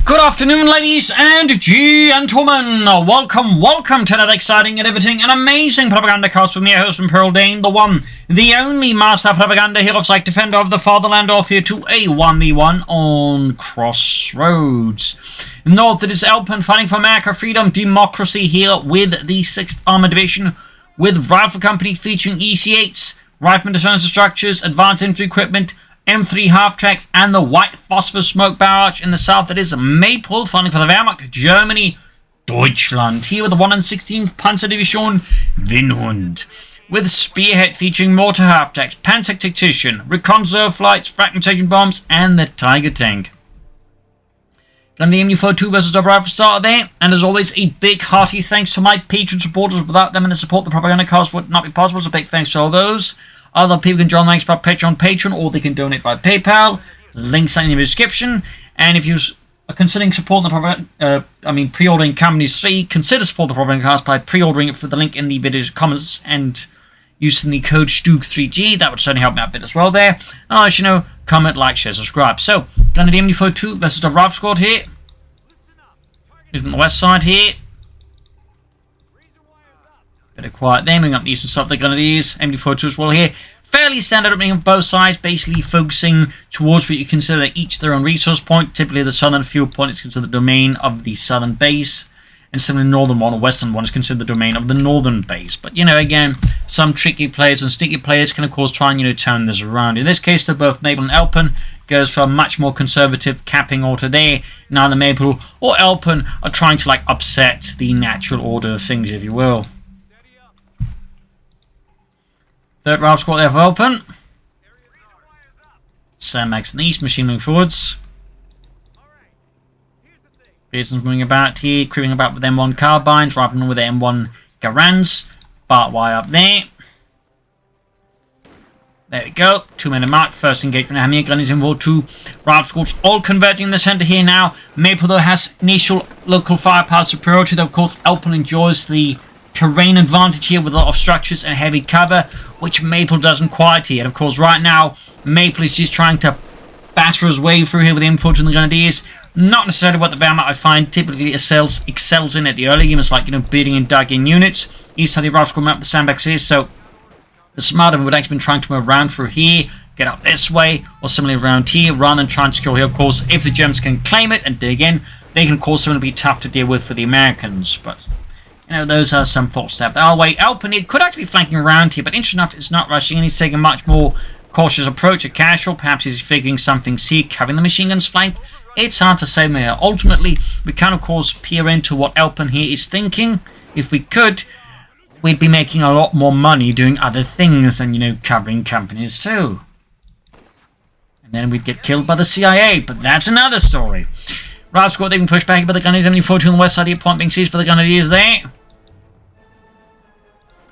Good afternoon, ladies and gentlemen. Welcome to another exciting and everything an amazing Propagandacast with me, your host, Pearl Dane, the one, the only master propaganda hero, like defender of the fatherland, off here to a 1v1 on Crossroads. North, it is Elpern fighting for America, freedom, democracy here with the 6th Armored Division, with Rifle Company featuring EC8s, Rifleman defensive structures, advanced infantry equipment, M3 half-tracks, and the white phosphorus smoke barrage. In the south, it is Maple fighting for the Wehrmacht, Germany, Deutschland. Here with the 116th Panzerdivision, Winhund. With Spearhead featuring mortar half-tracks, Panzer Tactician, reconnaissance flights, fragmentation bombs, and the Tiger tank. Gun the MU-42 versus the Rifle starter there. And as always, a big hearty thanks to my Patreon supporters. Without them and the support, the Propagandacast would not be possible. So big thanks to all those. Other people can join the links by Patreon, or they can donate by PayPal. Links are in the description. And if you are considering supporting the pre-ordering Companies 3, consider supporting the Propagandacast by pre-ordering it through the link in the video comments and using the code STUG3G. That would certainly help me out a bit as well there. And I'll let you know, comment, like, share, subscribe. So, down to the MU-42 versus the Rifle Squad here. Here's on the west side here. Bit of quiet there, moving up the eastern side of the Grenadiers. MU-42 as well here. Fairly standard opening on both sides, basically focusing towards what you consider each their own resource point. Typically the southern fuel point is considered the domain of the southern base, and similarly the northern one or western one is considered the domain of the northern base. But, again, some tricky players and sticky players can, of course, try and, turn this around. In this case, they're both Maple and Elpern. Goes for a much more conservative capping order there. Neither Maple or Elpern are trying to, upset the natural order of things, if you will. Third Rifle Squad there for Elpern. Sandbags in the east, machine moving forwards. Pearson's moving about here, creeping about with M1 carbines, Rifleman with the M1 Garans. Barbed wire up there. There we go. 2-minute mark. First engagement. Hamir Grenadiers in War 2. Rifle Squads all converging in the center here now. Maple, though, has initial local firepower superiority, though, of course, Elpern enjoys the terrain advantage here with a lot of structures and heavy cover, which Maple doesn't quite here. And of course, right now, Maple is just trying to batter his way through here with the Infantry and the Grenadiers. Not necessarily what the Wehrmacht, I find, typically excels in at the early game. It's like, beating and dug-in units. East side of the Rifle Squad map, the sandbags here, so the smarter would actually been trying to move around through here, get up this way, or similarly around here, rather than trying to secure here. Of course, if the Germans can claim it and dig in, they can, of course, be tough to deal with for the Americans, but those are some false steps. Our way, Elpern could actually be flanking around here, but interesting enough, it's not rushing, and he's taking a much more cautious approach, a casual. Perhaps he's figuring something, covering the machine guns flank. It's hard to say here. Ultimately, we can, of course, peer into what Elpern here is thinking. If we could, we'd be making a lot more money doing other things than, covering companies too. And then we'd get killed by the CIA, but that's another story. Rifle Squad, they've been pushed back by the Grenadiers. MU-42 on the west side here, point being seized by the Grenadiers there.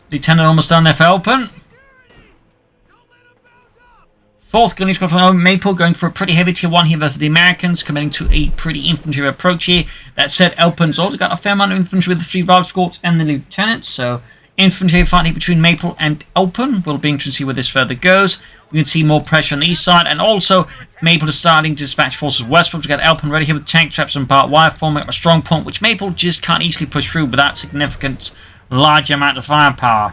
Lieutenant almost done there for Elpern. Fourth Grenadier Squad from Maple going for a pretty heavy tier 1 here versus the Americans, committing to a pretty infantry approach here. That said, Elpern's also got a fair amount of infantry with the 3 Rifle Squads and the Lieutenant, so infantry fighting between Maple and Elpern. Will be interesting to see where this further goes. We can see more pressure on the east side, and also Maple is starting to dispatch forces westward. We've got Elpern ready here with tank traps and barbed wire, forming up a strong point, which Maple just can't easily push through without significant large amount of firepower.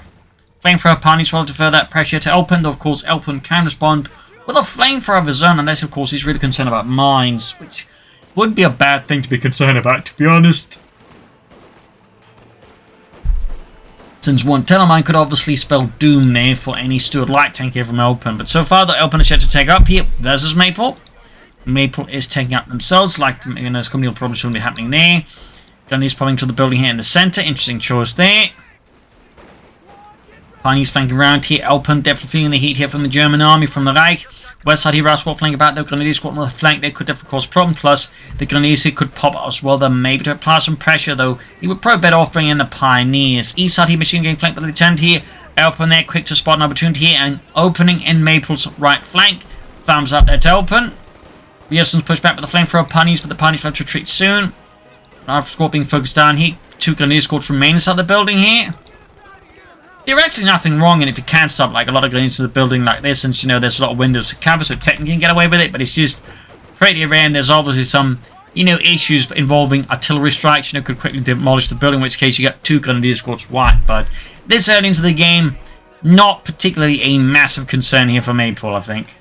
Flamethrower parties will defer that pressure to Elpern, though of course Elpern can respond with a flamethrower of his own, unless of course he's really concerned about mines, which wouldn't be a bad thing to be concerned about, to be honest. Since one Telemine could obviously spell doom there for any Stuart light tank here from Elpern, but so far the Elpern is yet to take up here versus Maple. Maple is taking up themselves, there's company will probably shouldn't be happening there. Gunny's popping to the building here in the center. Interesting choice there. Piney's flanking around here. Elpern definitely feeling the heat here from the German army, from the Reich. West side here, Rifle Squad flanking about. The Grenadier Squad on the flank there could definitely cause a problem. Plus, the Grenadiers here could pop as well. They're maybe to apply some pressure, though. He would probably better off bringing in the Pioneers. East side here, machine gun flanked by the Lieutenant here. Elpern there, quick to spot an opportunity here. And opening in Maple's right flank. Thumbs up there to Elpern. Rierson's pushed back with the flamethrower Pioneers, but the Pioneers will have to retreat soon. Rifle Squad being focused down here. 2 Grenadier Squads remain inside the building here. There's actually nothing wrong in if you can stop a lot of going into the building like this, since there's a lot of windows to cover, so technically you can get away with it, but it's just pretty rare, and there's obviously some you know, issues involving artillery strikes, you know, could quickly demolish the building, in which case you get 2 grenadier squads wiped. But this early into the game, not particularly a massive concern here for Maple, I think.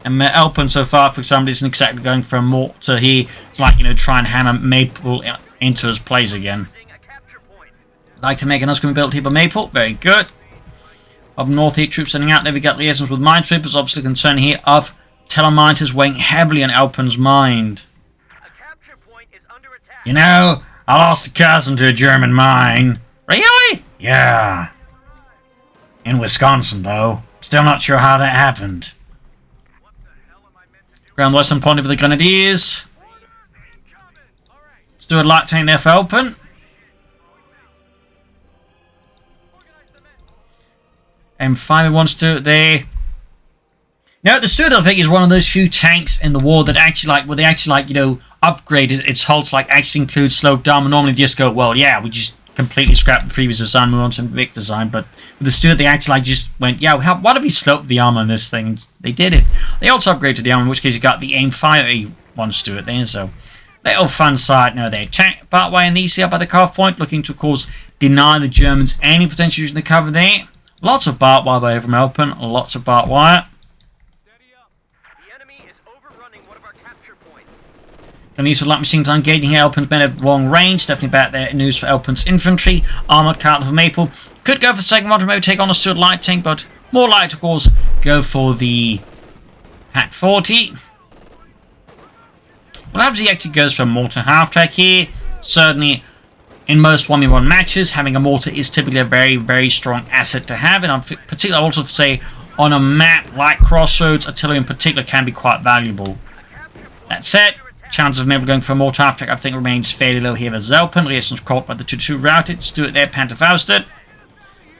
And Elpern so far, for example, isn't exactly going for a mortar here. It's like, you know, try and hammer Maple into his place again. I'd like to make another going to be built here by Maple. Very good. Up north here, troops sending out there. We got liaisons with minesweepers. Obviously, concern here of telemonitors weighing heavily on Elpern's mind. You know, I lost a cousin to a German mine. Really? Yeah. In Wisconsin, though. Still not sure how that happened. Ground western point of the Grenadiers. Stuart Light Tank there for Elpern. M5 wants to there. Now the Stuart, I think, is one of those few tanks in the war that actually you know, upgraded its hull to like actually include sloped armor. Normally they just go, well, yeah, we just completely scrapped the previous design, move on to the big design. But with the Stuart, they actually like just went, yeah, why don't we slope the armor on this thing? And they did it. They also upgraded the armor, in which case you got the aim-fire one Stuart there. So little fun side now there. Tank part way in the EC up by the cutoff point, looking to, of course, deny the Germans any potential using the cover there. Lots of barbed wire by from Elpern, lots of barbed wire. Gonna use a light machine gun engaging here. Elpern's been at long range. Definitely back there. News for Elpern's infantry. Armoured Carter for Maple. Could go for second one to maybe take on a Stuart light tank, but more likely, of course, go for the Pack 40. Well, obviously, he actually goes for a mortar half-track here. Certainly, in most 1v1 matches, having a mortar is typically a very, very strong asset to have. And I'm particularly also say on a map like Crossroads, artillery in particular can be quite valuable. That said, chances of never going for a mortar half-track, I think, remains fairly low here as Elpern. Liaison's caught by the 2-2 routed. Stuart there, Panther-Fausted.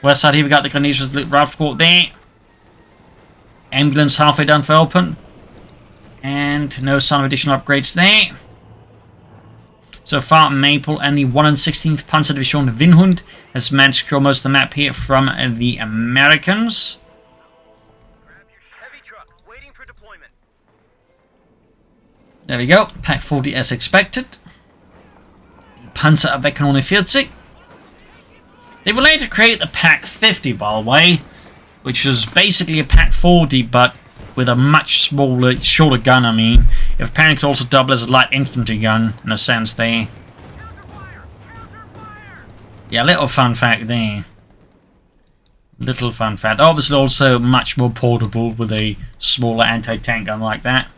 West side here, we got the Grenadiers, the Ralph Squad there. Ambulance halfway done for Elpern. And no sign of additional upgrades there. So far, Maple and the 116th Panzer Division Winhund has managed to secure most of the map here from the Americans. There we go. Pack 40 as expected. The Panzer Abwehr only 40. They will later create the Pack 50, by the way, which was basically a Pack 40, but with a much smaller, shorter gun, I mean. It apparently could also double as a light infantry gun, in a sense there. Yeah, little fun fact there. Little fun fact. Obviously also much more portable with a smaller anti-tank gun like that.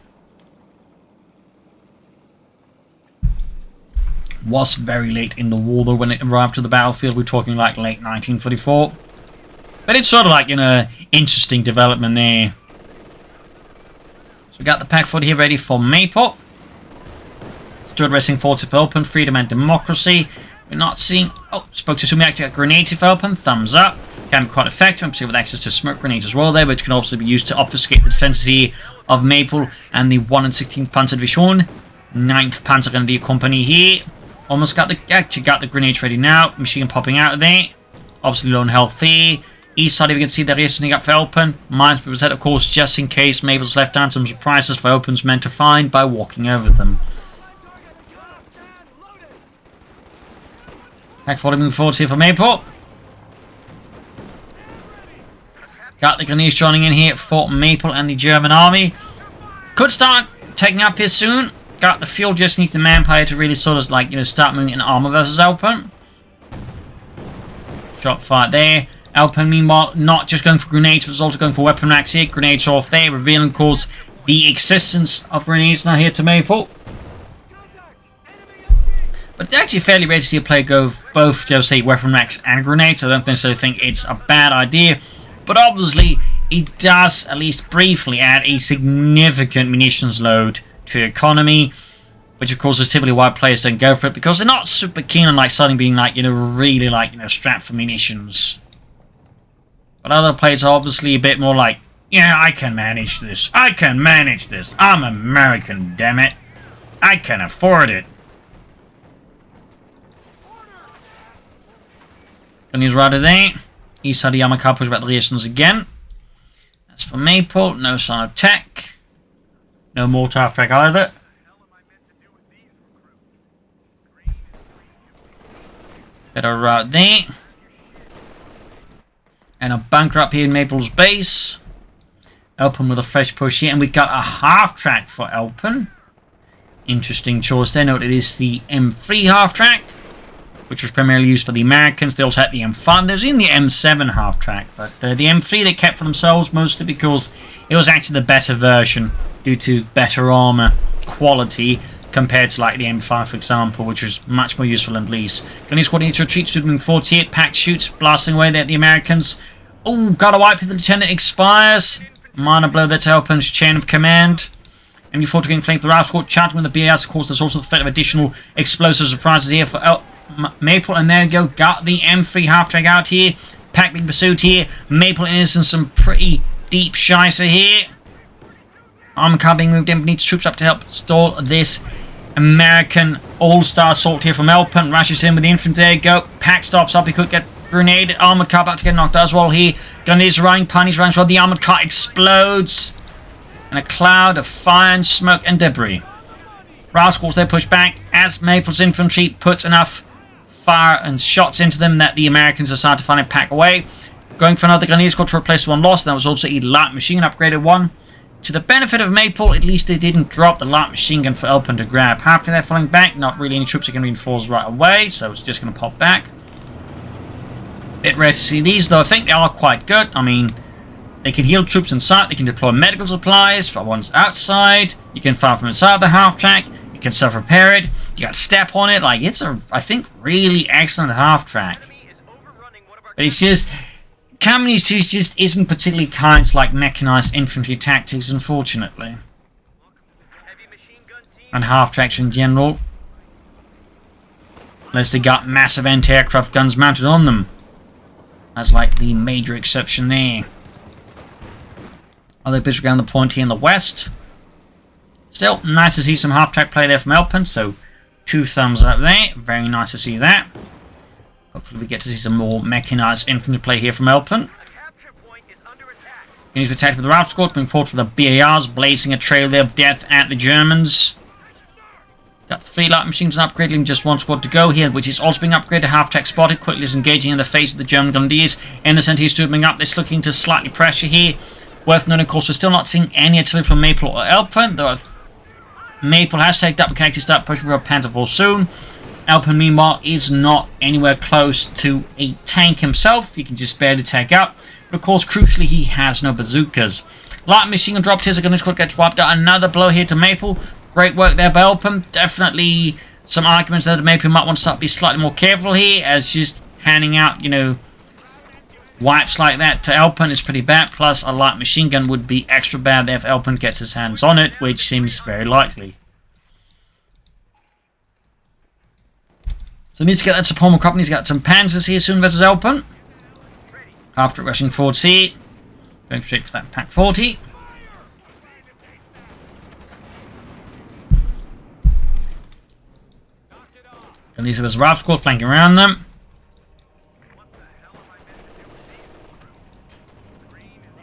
Was very late in the war though when it arrived to the battlefield. We're talking like late 1944. But it's sort of like, you know, interesting development there. So we got the Pack 40 here ready for Maple. Stuart racing forward to Elpern, freedom and democracy. We're not seeing... Oh, spoke to Sumi actually got grenades for Elpern. Thumbs up. Can be quite effective, I'm with access to smoke grenades as well there, which can also be used to obfuscate the defenses here of Maple and the 116th Panzer Division. 9th Panzer Grenadier Company here. Almost got the... Actually got the grenades ready now. Machine popping out of there. Obviously low on health there. East side, if you can see, there is something up for Elpern. Mines was set, of course, just in case Maple's left down some surprises for Elpern's men to find by walking over them. Pack 40 moving forward here for Maple. Got the Grenadiers joining in here for Maple and the German army. Could start taking up here soon. Got the fuel, just needs the manpower to really sort of like, you know, start moving in armor versus Elpern. Shot fired there. Elpern, meanwhile, not just going for grenades, but also going for weapon racks here. Grenades off there, revealing, of course, the existence of grenades now here to Maple. But it's actually fairly rare to see a player go both, just say, weapon racks and grenades. I don't necessarily think it's a bad idea. But obviously, it does, at least briefly, add a significant munitions load to your economy. Which, of course, is typically why players don't go for it. Because they're not super keen on, like, suddenly being, like, you know, really, like, you know, strapped for munitions. But other players are obviously a bit more like, yeah, I can manage this. I can manage this. I'm American, damn it. I can afford it. And he's right there. East side of Yamaka push back the reactions again. That's for Maple. No sign of tech. No mortar half-track either. Bit of route there. And a bunker up here in Maple's base. Elpern with a fresh push here. And we got a half-track for Elpern. Interesting choice there. Note it is the M3 half-track, which was primarily used by the Americans. They also had the M5. There's even the M7 half-track. But the M3 they kept for themselves mostly because it was actually the better version due to better armor quality compared to like the M5, for example, which was much more useful and least. Gunny squad needs to retreat, student moving 48, pack shoots, blasting away there at the Americans. Oh, got a wipe here, the lieutenant expires. Minor blow there to Elpern's chain of command. MU4 getting flanked the Ralph squad, charging with the BAS. Of course, there's also the threat of additional explosive surprises here for Maple, and there you go, got the M3 half-track out here. Pack being pursued here. Maple is in some pretty deep shicer here. Armor car being moved in, needs troops up to help stall this American all-star assault here from Elpern. Rushes in with the infantry. There you go. Pack stops up. He could get grenaded. Armored car about to get knocked out as well here. Gun is running. Punish running as well. The armored car explodes. And a cloud of fire and smoke and debris. Rascals, they push back as Maple's infantry puts enough fire and shots into them that the Americans decide to finally pack away. Going for another grenadier squad to replace one lost. That was also a light machine gun upgraded one. To the benefit of Maple, at least they didn't drop the light machine gun for Elpern to grab. Halfway they're falling back. Not really any troops are going to reinforce right away, so it's just going to pop back. Bit rare to see these, though I think they are quite good. I mean, they can heal troops inside. They can deploy medical supplies for ones outside. You can fire from inside the half-track. You can self-repair it. You got step on it. Like, it's a, I think, really excellent half-track. But it's just... Companies 2 just isn't particularly kind to like mechanized infantry tactics, unfortunately. And half-tracks in general. Unless they got massive anti-aircraft guns mounted on them. That's like the major exception there. Other bits around the point here in the west. Still, nice to see some half-track play there from Elpern, so 2 thumbs up there. Very nice to see that. Hopefully we get to see some more mechanized infantry play here from Elpern. He needs to attack with the Ralph squad, moving forward with the BARs, blazing a trail there of death at the Germans. Got 3 light machines upgraded, leaving just 1 squad to go here, which is also being upgraded. Half-track spotted, quickly disengaging in the face of the German grenadiers. In the centre, he's moving up. They're looking to slightly pressure here. Worth noting, of course, we're still not seeing any artillery from Maple or Elpern, though Maple has taken up and can actually start pushing for a Panther IV soon. Elpern, meanwhile, is not anywhere close to a tank himself. He can just barely take up. But, of course, crucially, he has no bazookas. Light machine gun dropped here, so Gunner's squad gets wiped out. Another blow here to Maple. Great work there by Elpern. Definitely some arguments there that Maple might want to start to be slightly more careful here, as just handing out, you know, wipes like that to Elpern is pretty bad. Plus, a light machine gun would be extra bad if Elpern gets his hands on it, which seems very likely. So needs to get that support more crop. He's got some panzers here soon versus Elpern. After rushing forward C. Going straight for that pack 40. And these are his Ralph squad flanking around them.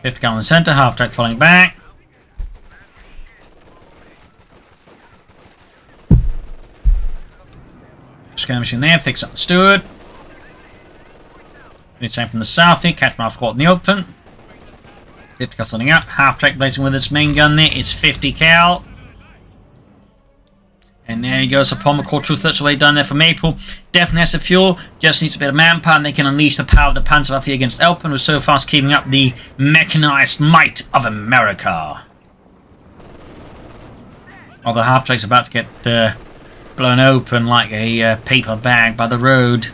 Fifth gun in the centre, half-track falling back. Skirmishing there, fix up the steward. It's same from the south here, catch my squad in the open. 50 cal something up, half-track blazing with its main gun there, it's 50 cal. And there he goes, upon the CoH2 that's way done there for Maple. Definitely has the fuel, just needs a bit of manpower, and they can unleash the power of the Panzerwaffe against Elpern, who's so fast keeping up the mechanized might of America. Well, the half-track's about to get blown open like a paper bag by the road.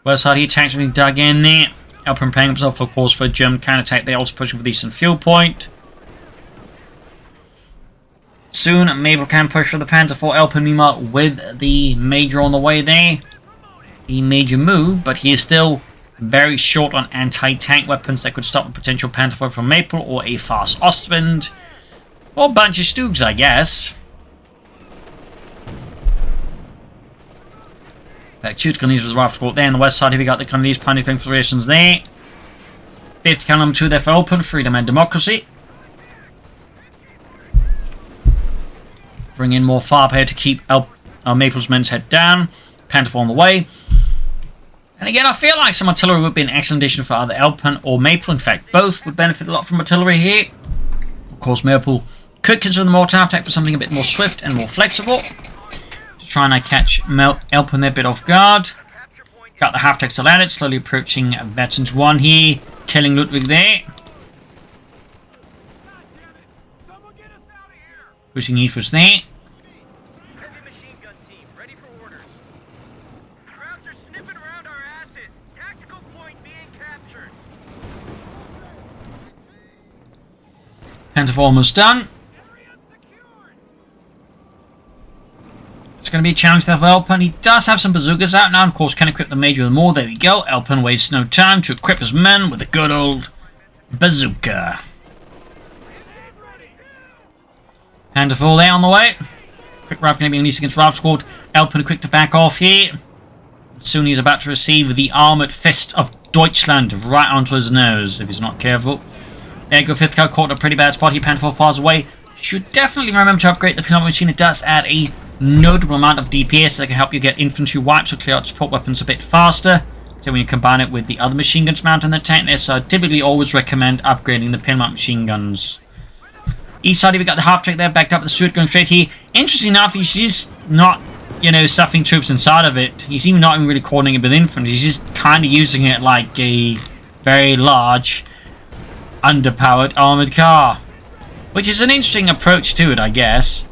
West side here, tanks being dug in there. Elpern playing himself, of course, for a German counter-attack. They're also pushing for the eastern fuel point. Soon, Maple can push for the Panther IV. Elpern, meanwhile, with the Major on the way there. He made a move, but he is still very short on anti-tank weapons that could stop a potential Panther IV from Maple, or a fast Ostwind, or a bunch of Stoogs, I guess. Back shoots Gunnese with the Rifle squad there on the west side. Here we got the Gunnese panic configurations there. 50 cal number 2 there for Elpern, freedom and democracy. Bring in more firepower to keep Maple's men's head down. Panther 4 on the way. And again, I feel like some artillery would be an excellent addition for either Elpern or Maple. In fact, both would benefit a lot from artillery here. Of course, Maple could consider the mortar half tech for something a bit more swift and more flexible. To try and catch Elpern there a bit off guard. Got the half tech still at it, slowly approaching Veterans 1 here. Killing Ludwig there. Pushing eastwards there. Panther almost done. It's going to be a challenge there for Elpern. He does have some bazookas out now. Of course, can equip the Major with more. There we go. Elpern wastes no time to equip his men with a good old bazooka. Panther full there on the way. Quick rifle going to be unleashed against Rifle Squad. Elpern quick to back off here. Soon he's about to receive the armoured fist of Deutschland right onto his nose if he's not careful. There you go, 5th cal caught in a pretty bad spot here. Panther far away. Should definitely remember to upgrade the pinot machine. It does add a notable amount of DPS that can help you get infantry wipes or clear out support weapons a bit faster. So when you combine it with the other machine guns mounted in the tank there, so I typically always recommend upgrading the pin mount machine guns. East side, we got the half-track there, backed up with the Stuart going straight here. Interesting enough, he's just not, stuffing troops inside of it. He's even not even really coordinating it with infantry. He's just kind of using it like a very large, underpowered armoured car. Which is an interesting approach to it, I guess.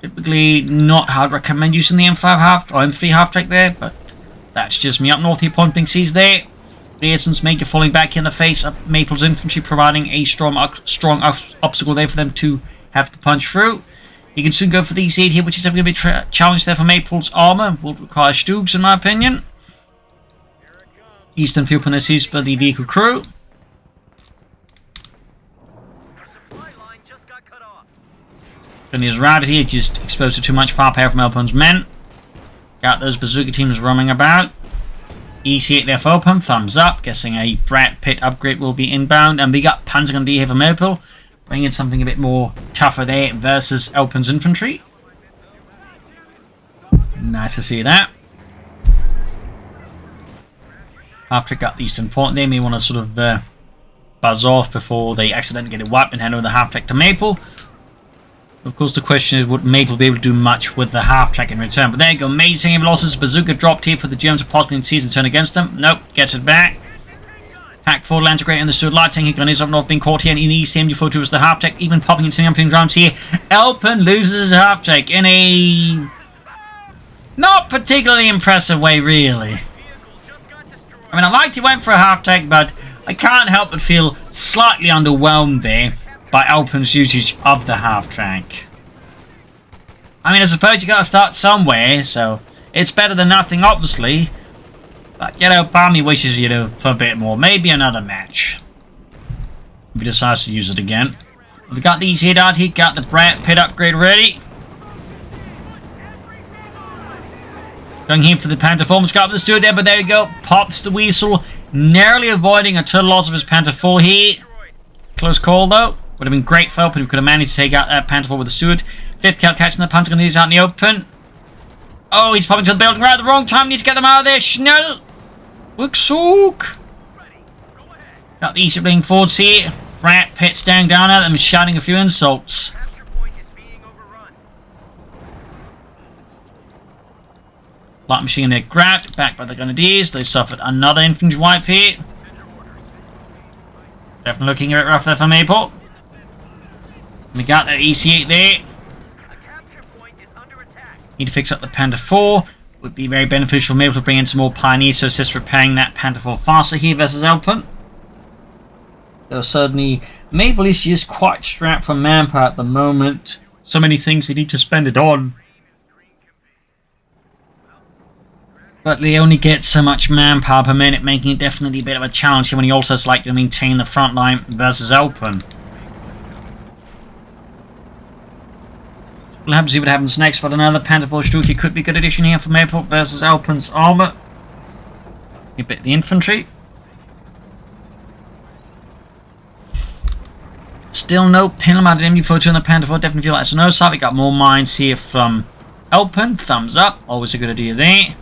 Typically not how I'd recommend using the M5 M3 half-track there, but that's just me. Up north here, Point C's there. Pearson's Major falling back in the face of Maple's infantry, providing a strong obstacle there for them to have to punch through. You can soon go for the E8 here, which is definitely going to be a challenge there for Maple's armour. Will require Stugs, in my opinion. Eastern field when this is for the vehicle crew. And he's routed here, just exposed to too much firepower from Elpern's men. Got those bazooka teams roaming about. EC8 there for Elpern, thumbs up. Guessing a Brat Pit upgrade will be inbound. And we got Panzer D here for Maple. Bringing in something a bit more tougher there versus Elpern's infantry. Nice to see that. After it got the Eastern Point, they may want to sort of buzz off before they accidentally get it wiped and hand over the half-track to Maple. Of course, the question is, would Maple be able to do much with the half-track in return? But there you go, amazing heavy losses. Bazooka dropped here for the Germans to possibly seize and turn against them. Nope, gets it back. Pack 4 lands great understood. Light tank gun is up north being caught here, and in the east, MG42 was the half-track, even popping into the jumping rounds here. Elpern loses his half-track in a not particularly impressive way, really. I mean, I liked he went for a half-track, but I can't help but feel slightly underwhelmed there by Elpern's usage of the half-track. I mean, I suppose you gotta start somewhere, so it's better than nothing, obviously. But, part of me wishes, for a bit more. Maybe another match. If he decides to use it again. We've got these here out here, got the Brat Pit upgrade ready. Going here for the Panther 4, got the Stuart there, but there we go. Pops the Weasel, narrowly avoiding a total loss of his Panther 4 here. Close call, though. Would have been great for Elpern if we could have managed to take out that Panther 4 with the Stuart. 5th cal catching the Panther, he's out in the open. Oh, he's popping to the building right at the wrong time. Need to get them out of there. Schnell! Rückzug! Got the East bringing forwards here. Brat Pit staring down at them, shouting a few insults. Light machine there grabbed, back by the Grenadiers. They suffered another infantry wipe here. Definitely looking a bit rough there for Maple. We got that EC8 there. Need to fix up the Panther 4. Would be very beneficial for Maple to bring in some more Pioneers to assist repairing that Panther 4 faster here versus Elpern. Though certainly Maple is just quite strapped for manpower at the moment. So many things they need to spend it on. But they only get so much manpower per minute, making it definitely a bit of a challenge here when he also has to maintain the front line versus Elpern. We'll have to see what happens next, but another Panther 4 Stuki could be a good addition here for Maple versus Elpern's armour. A bit the infantry. Still no pin-mounted MU42 on the Panther 4. Definitely feel like it's no side. We got more mines here from Elpern. Thumbs up. Always a good idea there.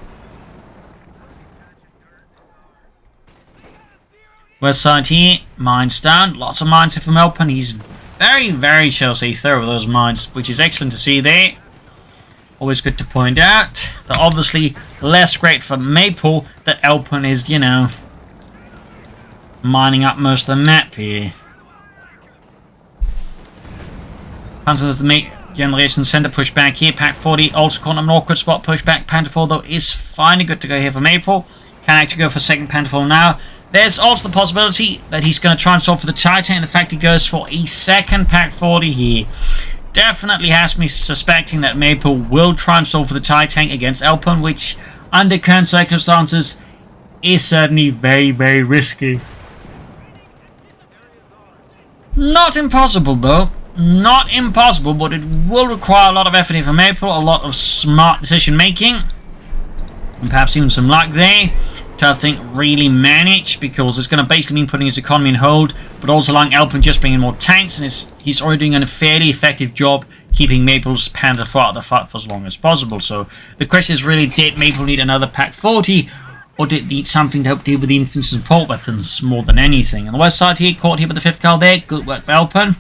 West side here. Mines down. Lots of mines here from Elpern. He's very, very, shall I say, thorough with those mines, which is excellent to see there. Always good to point out. They're obviously less great for Maple that Elpern is, you know, mining up most of the map here. Panther is the mate generation center push back here. Pack 40 also caught an awkward spot push back. Panther 4 though is finally good to go here for Maple. Can actually go for second Panther 4 now. There's also the possibility that he's going to try and stop for the Titan, and the fact he goes for a second Pack 40 here definitely has me suspecting that Maple will try and stall for the Titan against Elpern, which under current circumstances is certainly very, very risky. Not impossible though. Not impossible, but it will require a lot of effort here from Maple, a lot of smart decision making, and perhaps even some luck there to, I think, really manage, because it's going to basically mean putting his economy in hold, but also allowing Elpern just bringing more tanks, and he's already doing a fairly effective job keeping Maple's Panther 4 out of the fight for as long as possible. So the question is really, did Maple need another Pack 40, or did it need something to help deal with the infantry support weapons more than anything? On the west side here, caught here with the 5th cal there. Good work by Elpern.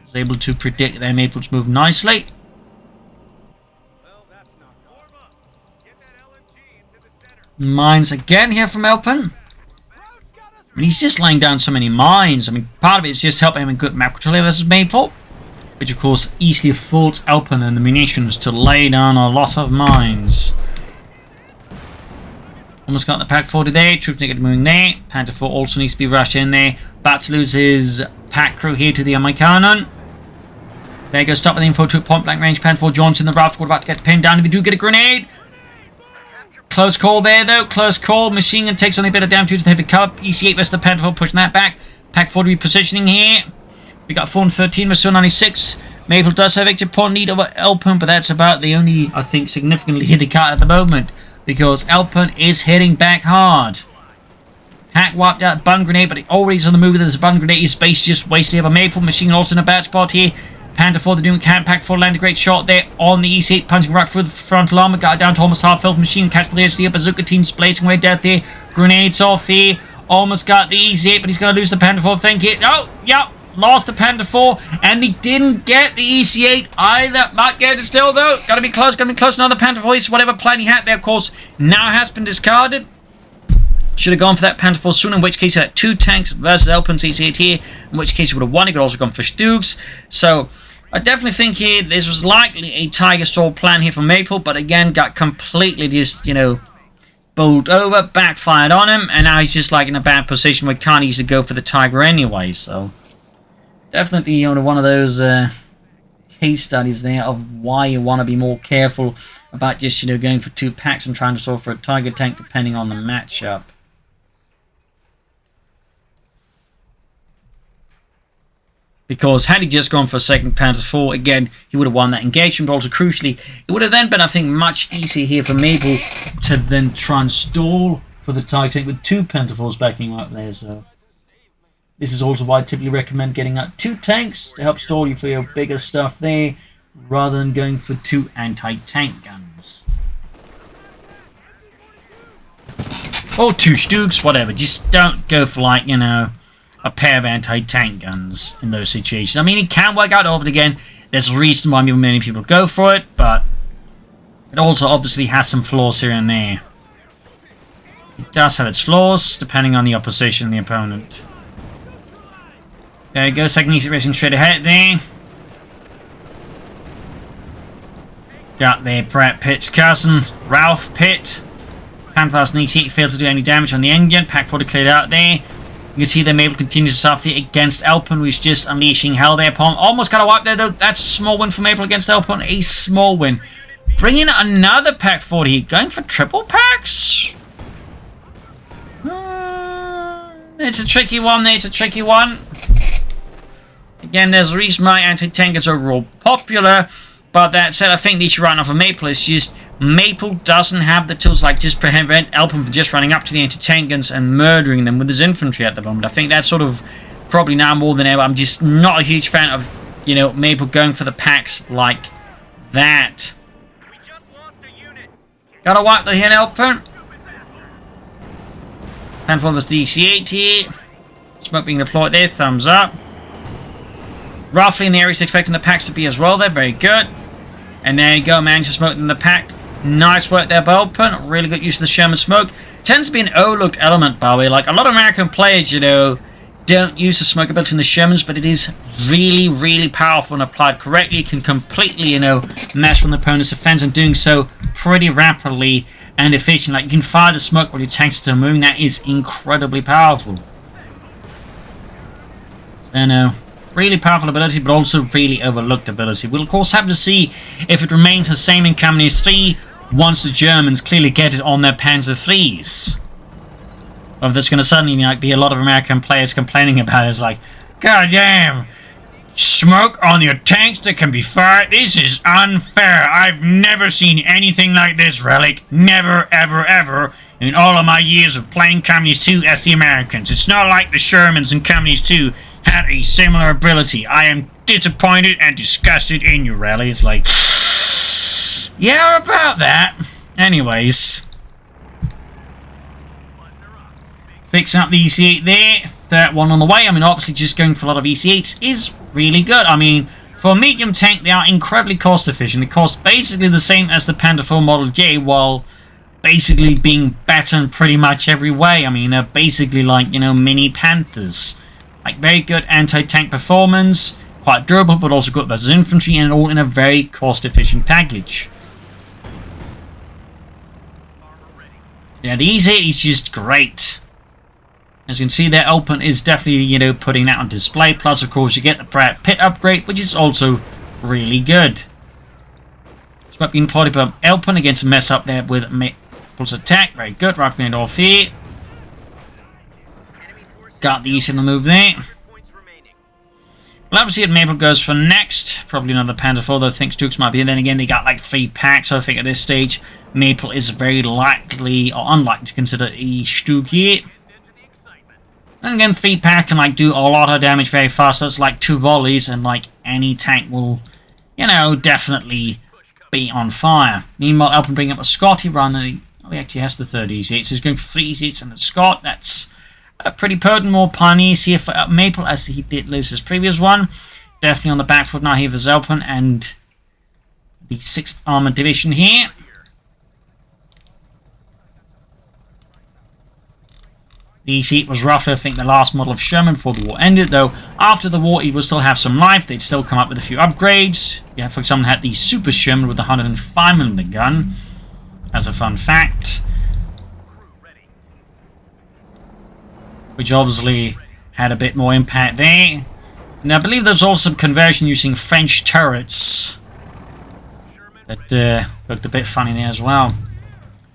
Was able to predict their Maple's move nicely. Mines again here from Elpern. I mean, he's just laying down so many mines. I mean, part of it is just helping him in good map control versus Maple, which of course easily affords Elpern and the munitions to lay down a lot of mines. Almost got the Pack 40 there. Troops negative moving there. Panther 4 also needs to be rushed in there. About to lose his pack crew here to the Americanon. There goes stop with the info to point blank range. Panther 4 Johnson, the route squad about to get pinned down. If you do get a grenade. Close call there though. Close call. Machine gun takes on a bit of damage to the heavy cover. EC8 versus the Panther 4 pushing that back. Pack 4 repositioning here. We got 413 versus 96. Maple does have victory point lead over Elpern, but that's about the only, I think, significantly hit the card at the moment, because Elpern is hitting back hard. Hack wiped out bun grenade, but he already is on the move with his bun grenade. His base just wasted here by Maple. Machine also in a bad spot here. Panther 4, they're doing camp. Pack 4 landed a great shot there on the EC8, punching right through the frontal armor. Got it down to almost half health. Machine catch the edge. The bazooka team's blazing away death here. Grenades off here. Almost got the EC8, but he's going to lose the Panther 4. Think it. Oh, yeah. Lost the Panther 4, and he didn't get the EC8 either. Might get it still, though. Gotta be close, gotta be close. Another Panther 4. Whatever plan he had there, of course, now has been discarded. Should have gone for that Panther 4 soon, in which case he had 2 tanks versus Elpern's EC8 here, in which case he would have won. He could also gone for Stoogs. So, I definitely think here this was likely a Tiger Stall plan here from Maple, but again, got completely just, you know, bowled over, backfired on him, and now he's just like in a bad position where he can't easily go for the Tiger anyway, so definitely, you know, one of those case studies there of why you want to be more careful about just, you know, going for 2 packs and trying to stall for a Tiger tank depending on the matchup. Because had he just gone for a second Panther 4, again, he would have won that engagement. But also, crucially, it would have then been, I think, much easier here for Maple to then try and stall for the Tiger tank with 2 Panther 4s backing up there. So this is also why I typically recommend getting out 2 tanks to help stall you for your bigger stuff there, rather than going for 2 anti-tank guns. Or 2 Stoogs, whatever. Just don't go for, like, you know, a pair of anti-tank guns in those situations. I mean, it can work out over it again. There's a reason why many people go for it, but it also obviously has some flaws here and there. It does have its flaws, depending on the opposition and the opponent. There you go, second EC racing straight ahead there. Got there Brett Pitt's cousin, Ralph Pitt. Panther's and EC8 failed to do any damage on the engine. Pack 40 cleared out there. You can see them able to continue to suffer against Elpern, who's just unleashing hell there upon. Almost got a wipe there though. That's a small win from Maple against Elpern. A small win. Bring in another Pack 40. Going for triple packs? It's a tricky one there. It's a tricky one. Again, there's a reason why anti-tank is overall popular. But that said, I think the issue right now for Maple is just Maple doesn't have the tools like just prevent Elpern from just running up to the anti-tank guns and murdering them with his infantry at the moment. I think that's sort of probably now more than ever. I'm just not a huge fan of, you know, Maple going for the packs like that. Gotta wipe the hill, Elpern. Handful of the DC-8 here. Smoke being deployed there, thumbs up. Roughly in the area he's expecting the packs to be as well. They're very good. And there you go, man. Just smoke in the pack. Nice work there by Elpern. Really good use of the Sherman smoke. Tends to be an overlooked element, by the way. Like, a lot of American players, you know, don't use the smoke ability in the Shermans, but it is really, really powerful and applied correctly. It can completely, you know, mess with an opponent's defense, and doing so pretty rapidly and efficient. Like, you can fire the smoke while your tanks are still moving. That is incredibly powerful. So, no. Really powerful ability, but also really overlooked ability. We'll, of course, have to see if it remains the same in Kamenets 3 once the Germans clearly get it on their Panzer IIIs. Or if there's going to suddenly like, be a lot of American players complaining about it. It's like, God damn, smoke on your tanks that can be fired? This is unfair. I've never seen anything like this, Relic. Never, ever, ever in all of my years of playing Kamenets 2 as the Americans. It's not like the Shermans in Kamenets 2 had a similar ability. I am disappointed and disgusted in you, Rally. It's like, yeah, about that. Anyways, fixing up the EC8 there. Third one on the way. I mean, obviously, just going for a lot of EC8s is really good. I mean, for a medium tank, they are incredibly cost efficient. They cost basically the same as the Panther IV Model J, while basically being better in pretty much every way. I mean, they're basically like, you know, mini Panthers. Like, very good anti-tank performance, quite durable, but also good versus infantry, and all in a very cost-efficient package. Yeah, the EC8 is just great. As you can see there, Elpern is definitely, you know, putting that on display. Plus, of course, you get the Pratt Pit upgrade, which is also really good. Smoke being deployed by Elpern against a mess up there with Maple's attack. Very good. Rifling it off here. Got the east in the move there. Well, obviously, Maple goes for next. Probably another Panther IV, though I think Stukes might be. And then again, they got like 3 packs. So I think at this stage, Maple is very likely or unlikely to consider a Stuk here. And again, 3 pack can like do a lot of damage very fast. That's like 2 volleys, and like any tank will, you know, definitely be on fire. Meanwhile, Elpern bring up a Scotty run. Oh, he actually has the 3rd EC8, so he's going for 3 EC8s and a Scot. That's a pretty potent, more pioneers here for Maple, as he did lose his previous one. Definitely on the back foot now here for Elpern and the 6th Armored Division here. The EC8 was roughly, I think, the last model of Sherman before the war ended, though after the war he would still have some life. They'd still come up with a few upgrades. Yeah, for example, had the Super Sherman with the 105mm gun, as a fun fact. Which obviously had a bit more impact there. And I believe there's also some conversion using French turrets that looked a bit funny there as well.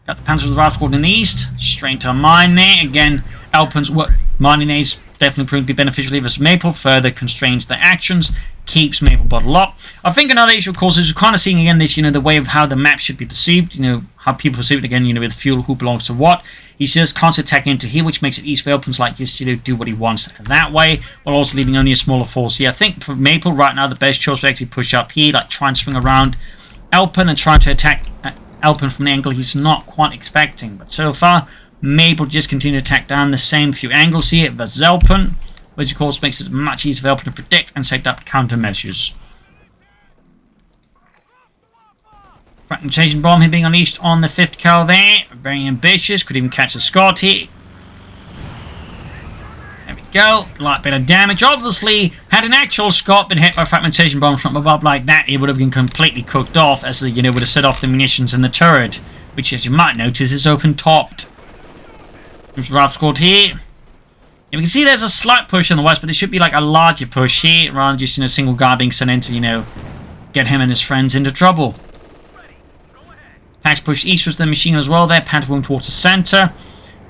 Got the Panzer with the Rifle Squad in the east. Straight to a mine there. Again, Elpern's mining there is definitely proved to be beneficial versus Maple. Further constrains their actions. Keeps Maple bottled up. I think another issue, of course, is we're kind of seeing again this, you know, the way of how the map should be perceived. You know, how people perceive it again, you know, with fuel, who belongs to what. He's just constantly attacking into here, which makes it easy for Elpern's like just, you know, do what he wants that way, while also leaving only a smaller force here. I think for Maple right now, the best choice would actually push up here, like try and swing around Elpern and try to attack Elpern from the angle he's not quite expecting. But so far, Maple just continue to attack down the same few angles here versus Elpern, which of course makes it much easier for Elpern to predict and set up countermeasures. Fragmentation bomb here being unleashed on the 5th cal there. Very ambitious. Could even catch the Scot here. There we go. Light bit of damage. Obviously, had an actual Scot been hit by fragmentation bombs from above like that, it would have been completely cooked off, as the, you know, would have set off the munitions in the turret, which, as you might notice, is open topped. There's the Rifle Squad here. And we can see there's a slight push on the west, but it should be like a larger push here, rather than just, you know, a single guy being sent in to, you know, get him and his friends into trouble. Packs push eastwards to the machine as well there. Panther moving towards the center.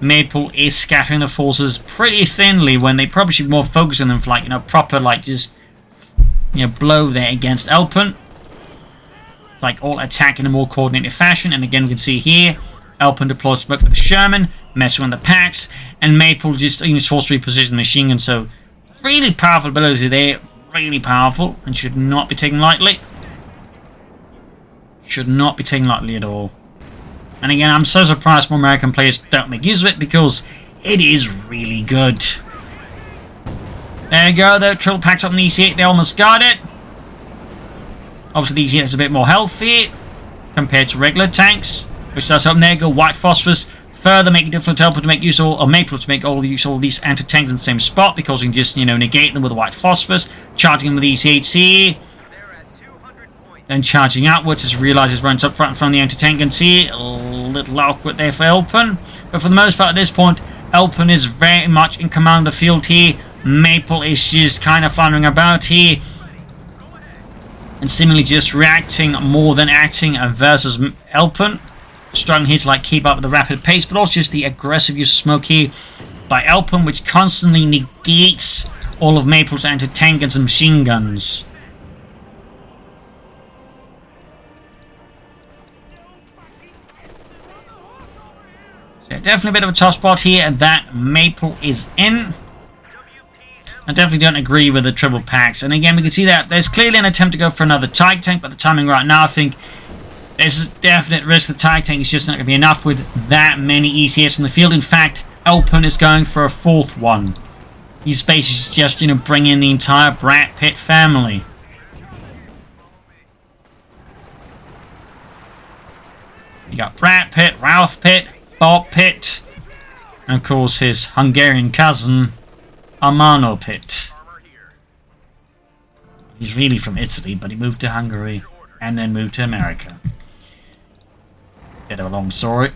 Maple is scattering the forces pretty thinly when they probably should be more focused on them for, like, you know, proper, like, just, you know, blow there against Elpern. Like, all attack in a more coordinated fashion. And again, we can see here, Elpern deploys smoke with the Sherman, messing with the packs, and Maple just, you know, force reposition the machine gun. So really powerful ability there. Really powerful, and should not be taken lightly. Should not be taken lightly at all. And again, I'm so surprised more American players don't make use of it, because it is really good. There you go, though. Triple packs up on the EC8, they almost got it. Obviously, the EC8 is a bit more healthy compared to regular tanks, which does help. There you go, white phosphorus. Further making it difficult to Elpern to make use of, or Maple to make all use of all these anti-tanks in the same spot, because you can just, negate them with the white phosphorus, charging them with the EC8C, then charging outwards as realizes runs up front from the anti-tank, and see a little awkward there for Elpern. But for the most part at this point, Elpern is very much in command of the field here. Maple is just kind of floundering about here, and seemingly just reacting more than acting versus Elpern. Struggling here to keep up with the rapid pace, but also just the aggressive use of smoke here by Elpern, which constantly negates all of Maple's anti-tank guns and machine guns. So definitely a bit of a tough spot here that Maple is in. I definitely don't agree with the triple packs. And again, we can see that there's clearly an attempt to go for another Tiger tank, but the timing right now, I think, there's a definite risk the Tiger tank is just not going to be enough with that many ECFs in the field. In fact, Elpern is going for a fourth one. He's basically just, bring in the entire Brat Pitt family. You got Brat Pitt, Ralph Pitt, Bob Pitt, and of course his Hungarian cousin, Armano Pitt. He's really from Italy, but he moved to Hungary and then moved to America. Bit of a long story.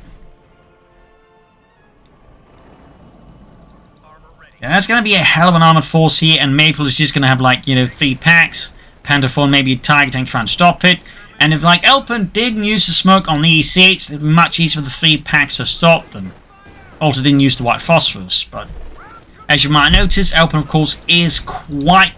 Yeah, that's going to be a hell of an armored force here, and Maple is just going to have 3 packs. Panther maybe a Tiger tank trying to stop it. And if Elpern didn't use the smoke on the EC8s, it'd be much easier for the 3 packs to stop them. Also didn't use the white phosphorus, but as you might notice, Elpern of course is quite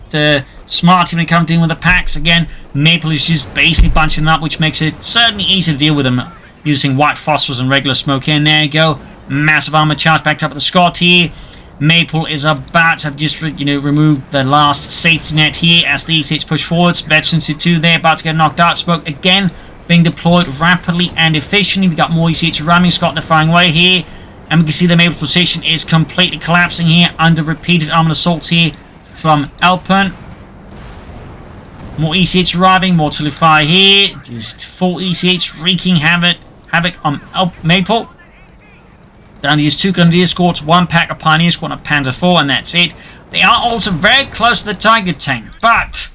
smart when it comes to dealing with the packs. Again, Maple is just basically bunching them up, which makes it certainly easy to deal with them using white phosphorus and regular smoke here. And there you go. Massive armor charge backed up at the Scott here. Maple is about to have just, removed the last safety net here as the E6 push forwards. Veterans 2 there, about to get knocked out. Smoke again being deployed rapidly and efficiently. We got more E6 ramming. Scott in the firing way here. And we can see the Maple position is completely collapsing here under repeated armored assaults here from Elpern. More E6 arriving, more to fire here. Just full E6 wreaking havoc on Maple. Down to his 2 Grenadier squads, 1 pack of Pioneer squad and a Panzer IV, and that's it. They are also very close to the Tiger tank, but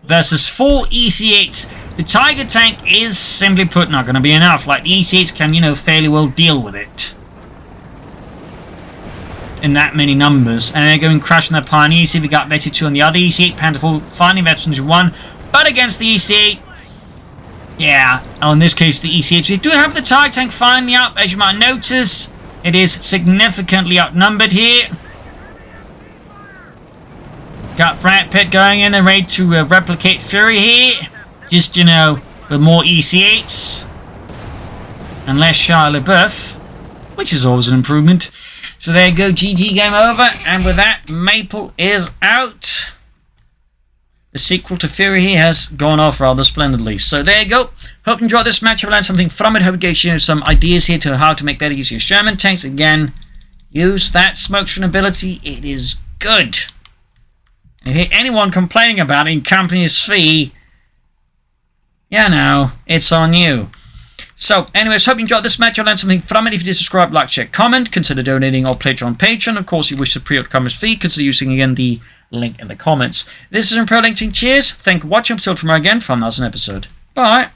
versus 4 EC8s, the Tiger tank is simply put not going to be enough. The EC8s can, fairly well deal with it in that many numbers. And they're going crashing their Pioneer. See, we got Veteran 2 on the other EC8, Panzer IV, finally Veterans 1, but against the EC8, yeah, in this case the EC8s, we do have the Tiger tank finally up, as you might notice. It is significantly outnumbered here. Got Brad Pitt going in and ready to replicate Fury here. Just, with more EC8s. And less Shia LaBeouf, which is always an improvement. So there you go, GG, game over. And with that, Maple is out. The sequel to Fury here has gone off rather splendidly. So there you go. Hope you enjoyed this match. I've learned something from it. Hope it gives you some ideas here to how to make better use of your Sherman tanks. Again, use that smoke screen ability. It is good. If you hear anyone complaining about it in company's fee, it's on you. So, anyways, hope you enjoyed this match. I learned something from it. If you did, subscribe, like, share, comment. Consider donating or pledge on Patreon. Of course, if you wish to pre-order company's fee, consider using again the link in the comments. This is Pro LinkedIn. Cheers. Thank you for watching. Until tomorrow again for another episode. Bye.